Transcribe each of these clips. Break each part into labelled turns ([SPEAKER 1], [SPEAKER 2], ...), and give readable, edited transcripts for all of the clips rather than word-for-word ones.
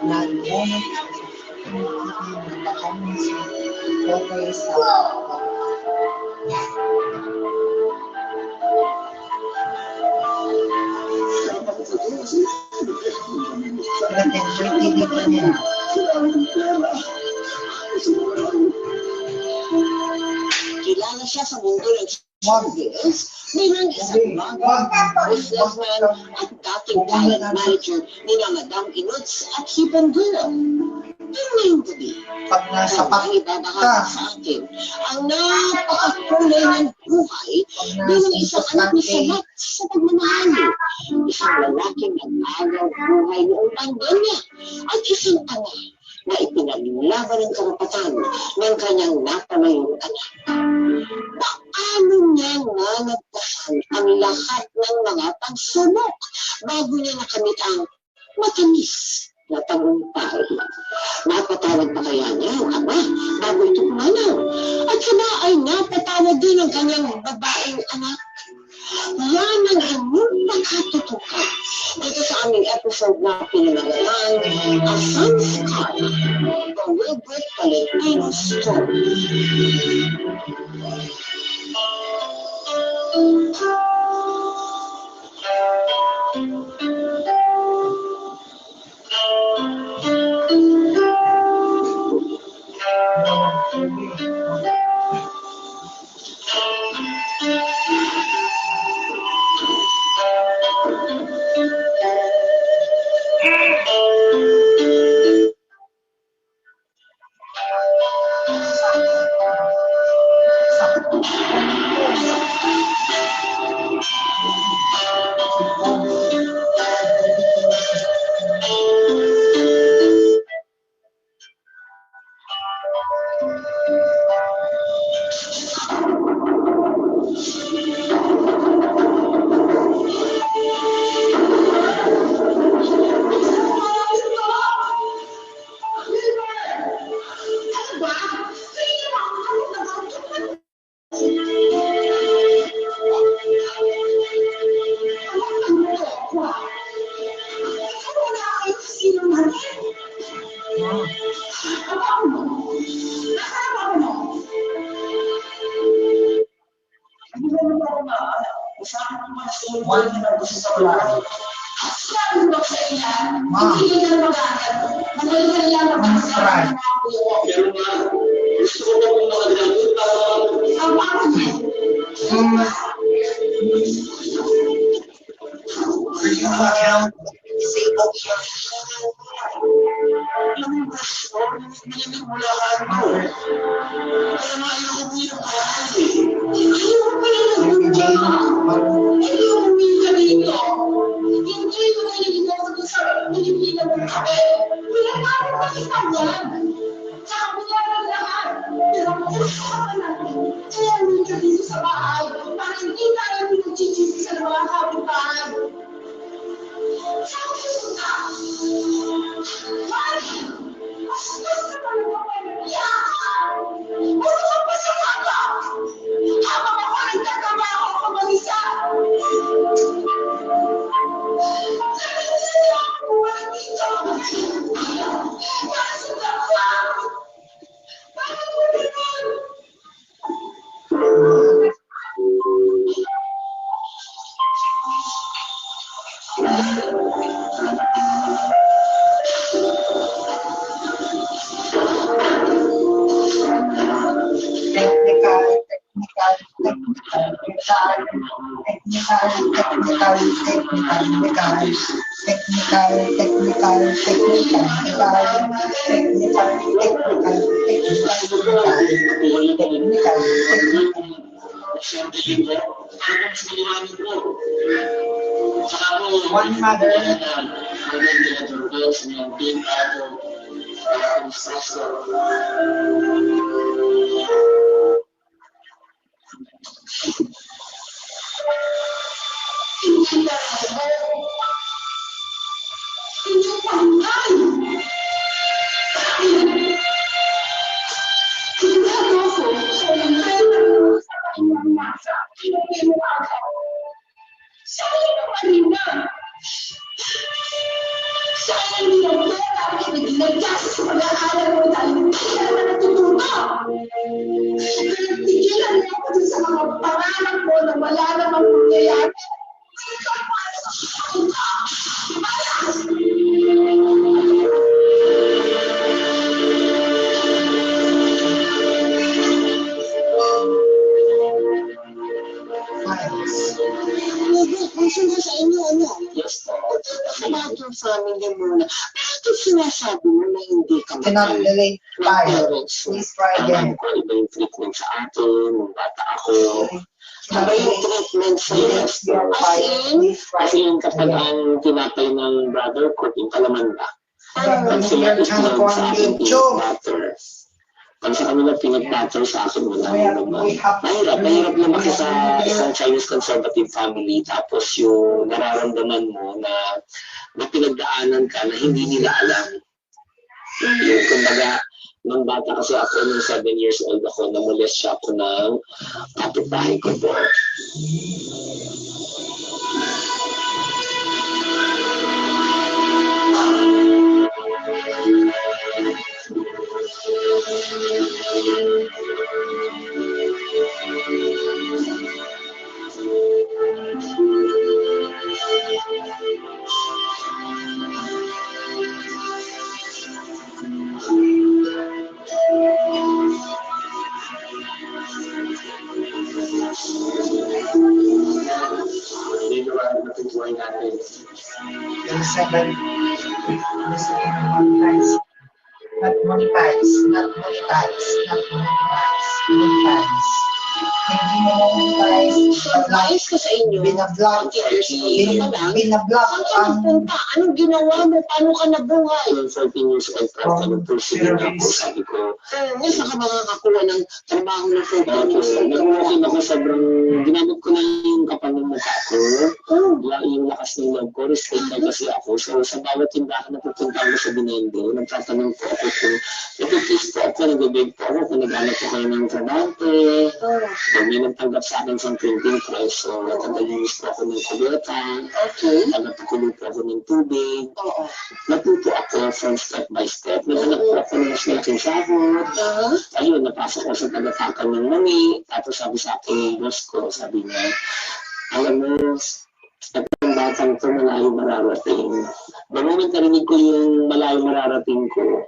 [SPEAKER 1] na moment okay sa
[SPEAKER 2] kilala siya sa mundo ng showbiz bilang isang businessman at dating talent manager ni Madam Inuts at Hipon Girl. Ngayong gabi,
[SPEAKER 1] pag nasa
[SPEAKER 2] ang ibabahagi sa atin ang napakakulay ng buhay bilang isang anak ni Sabat sa pagmamahal. Isang lalaking nag-agaw buhay noong pandemya at isang ama na ipinaglaban ng karapatan ng kanyang napamayong anak. Paano niya nga nagtahan ang lahat ng mga pagsubok bago niya nakamit ang matamis na tagumpay? Napatawad pa kaya niya ang ama bago ito pumanaw? At sila ay napatawad din ang kanyang babaeng anak? Yan ang inyong makatutukan dito sa aming episode na pinanagalan ang Sanskar, The Wilbert Valentino Story.
[SPEAKER 1] One mother.
[SPEAKER 2] Sayang sinasabi mo na hindi ka
[SPEAKER 1] Cannot
[SPEAKER 2] mahal
[SPEAKER 1] relate
[SPEAKER 2] ng
[SPEAKER 1] tayo.
[SPEAKER 2] parents mo?
[SPEAKER 1] Please try again.
[SPEAKER 2] Alam ko, iba yung treatment sa akin, nung bata ako. Iba yung treatment sa
[SPEAKER 1] Yes, you're fine. Please try
[SPEAKER 2] Kasi yung kapag
[SPEAKER 1] again.
[SPEAKER 2] ang tinapay ng brother ko, yung kalamanda. Pag
[SPEAKER 1] You're
[SPEAKER 2] sila
[SPEAKER 1] trying to
[SPEAKER 2] itinag
[SPEAKER 1] go
[SPEAKER 2] sa
[SPEAKER 1] on
[SPEAKER 2] akin,
[SPEAKER 1] YouTube.
[SPEAKER 2] pinag-butter. Pag sa kanila pinag-butter sa akin, wala naman.
[SPEAKER 1] We have
[SPEAKER 2] Mahirap lumaki sa isang Chinese conservative family, tapos yung nararamdaman mo na pinagdaanan ka na hindi nila alam. Yung kumbaga, nung bata kasi ako, nung 7 years old ako, namolest siya ako ng kapitbahay ko po. Hindi naman natutuwa natin.
[SPEAKER 1] 7. Listening monetize. Not monetize. Not monetize. Not monetize. Monetize. Hindi mo monetize.
[SPEAKER 2] Surprise ko sa inyo.
[SPEAKER 1] Binablock. Binablock
[SPEAKER 2] Saan ka
[SPEAKER 1] ang
[SPEAKER 2] nagpunta? Anong ginawa mo? Paano ka nabuhay? Yung 14 years old, nag-pursue ako. Sabi ko, saan ka makakakuha ng trabaho ng 14 years old? Nag-walking ako, sobrang ginamit ko na yung kapal ng mukha ko. Yung lakas ng loob ko, respect na kasi ako. So sa bawat tindahan na pupunta ako sa Binondo, nagtatanong po ako kung nag-kiss po ako, nag-beg po ako, kung nag-anak po kayo ng trabante. Pag may nagtanggap sa akin sa printing press, so natanggalis po ako ng kuleta. Okay. Nagpatuloy po ako ng tubig. Natuto ako from step by step. Naghanap po ako ng mas malaking sahod. Ayun, napasok ko sa tagatakan ng mami. Tapos sabi sa akin yung boss ko, sabi niya, alam mo, itong batang ito malayo mararating. The moment narinig ko yung malayo mararating ko,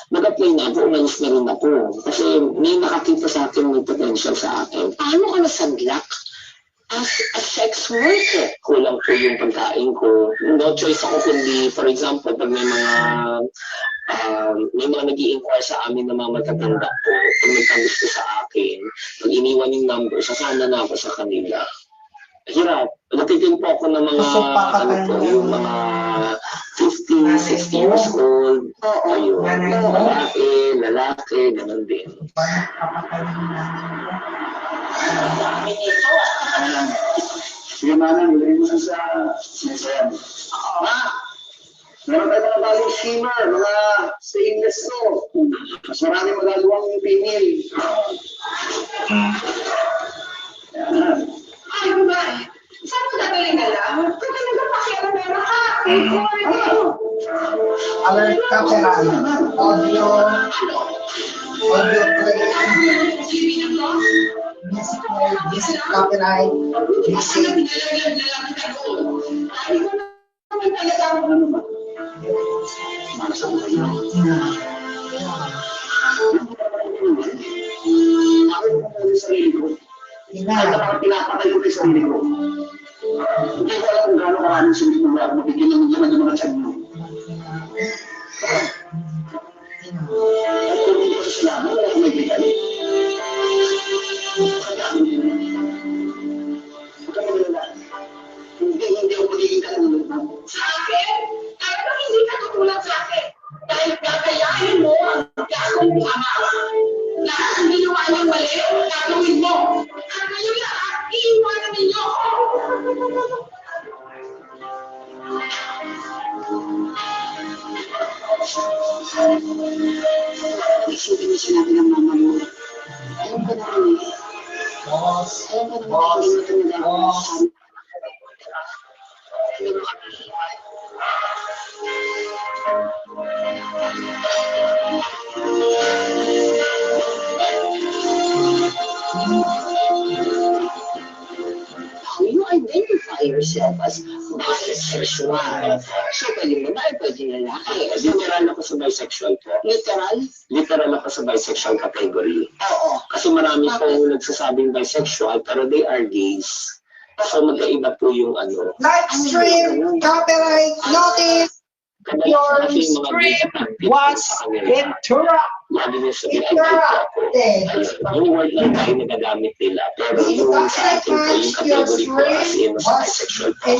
[SPEAKER 2] nag-apply na ako, umalis na rin ako. Kasi may nakakita sa akin, may potential sa akin. Paano ka nasadlak as a sex worker? Kulang po yung pagkain ko. No choice ako kundi, for example, pag may mga nag-i-inquire sa amin na mga matatanda po, pag may gusto sa akin, pag iniwan yung number, sasana na ako sa kanila. Hirap. Natitin po ako ng mga, yung mga 50, 60 years old. Ayun. Lalaki, ganun din.
[SPEAKER 3] Sige, manang, ilagay mo sa sinasayan. Meron tayo mga bagong skimmer, mga stainless to. Mas marami magagawang pinil. Yan.
[SPEAKER 4] Ay, Gumay! Saan mo dadalhin na lang? Kung nagpapakialam na ka!
[SPEAKER 1] alert camera, audio play, music copyright, music.
[SPEAKER 3] Pinapatay ko sa sarili ko. Hindi ko alam kung gaano maraming sulit na mabigyan ng mga tiyan mo. At kung hindi ko sa sila, wala akong may bigay. Hindi ako magiging katulad mo.
[SPEAKER 4] Sa akin? Ano hindi ka tutulad sa akin? Dahil kakayahin mo ang kakong ama. Lahat ang ginawa niyang mali, gagawin mo. At ngayon lahat, iiwanan ninyo.
[SPEAKER 2] Isipin niyo sinabi ng mama mo. Alam ko na rin eh.
[SPEAKER 1] Boss,
[SPEAKER 2] Alam ko na
[SPEAKER 1] boss,
[SPEAKER 2] hindi mo talaga
[SPEAKER 1] boss.
[SPEAKER 2] How you identify yourself as bisexual? So, pwede babae, pwede lalaki. Literal ako sa bisexual po. Literal? Literal ako sa bisexual category. Oo. Kasi marami pong nagsasabing bisexual, pero they are gays. So, magkaiba po yung ano.
[SPEAKER 1] Live stream, copyright, notice. Your stream was interrupted.
[SPEAKER 2] Yung word lang tayo nagagamit nila. Pero yung sa atin po, yung category po as in bisexual po.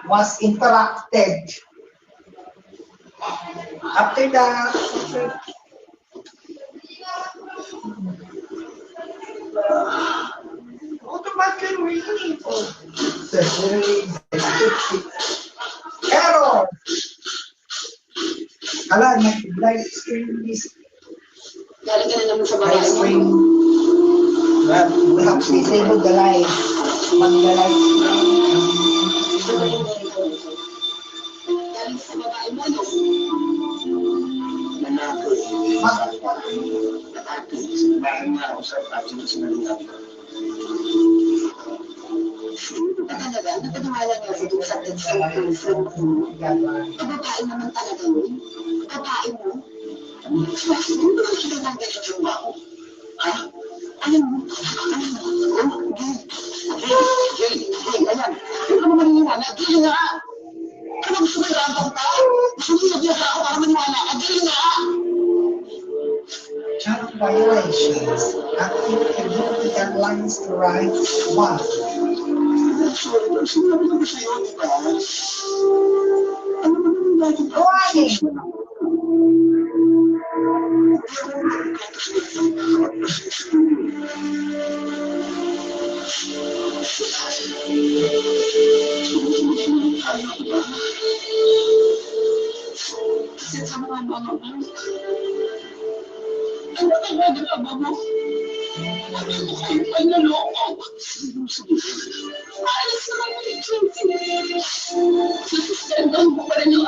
[SPEAKER 1] Was interrupted. After that, automatically reading. Error. Ala, nag-live stream this.
[SPEAKER 2] Galing ka na naman sa
[SPEAKER 1] Live
[SPEAKER 2] bahay
[SPEAKER 1] stream.
[SPEAKER 2] mo.
[SPEAKER 1] We have to disable the live. Mag-live stream.
[SPEAKER 2] Galing sa babae mo, no? Nanako. Bakit nga ako sa tayo na sinalingan ko? Talaga, nataniwala nga sa doon sa friend ko. Babae naman talaga yun. Babae mo. Hindi ba siya nanggal sa jowa ko? Ha? Alam mo? Jay, ayan. Huwag ka mo maniniwala. Jay nga! Ano gusto mo yung rambang tao? Gusto mo yung biyaga ako para maniwala ka? Jay nga!
[SPEAKER 1] Child violations. Active community guidelines to rights 1.
[SPEAKER 2] Sinabi ko ba sa'yo, di ba? Ano ba naman natin?
[SPEAKER 1] Warning!
[SPEAKER 2] Kasi sa mga mama mo, ano ka ba ginagawa mo? Ano kayo pa naloko? Alas naman mo yung 20 minutes. Susustendan mo pa rin yung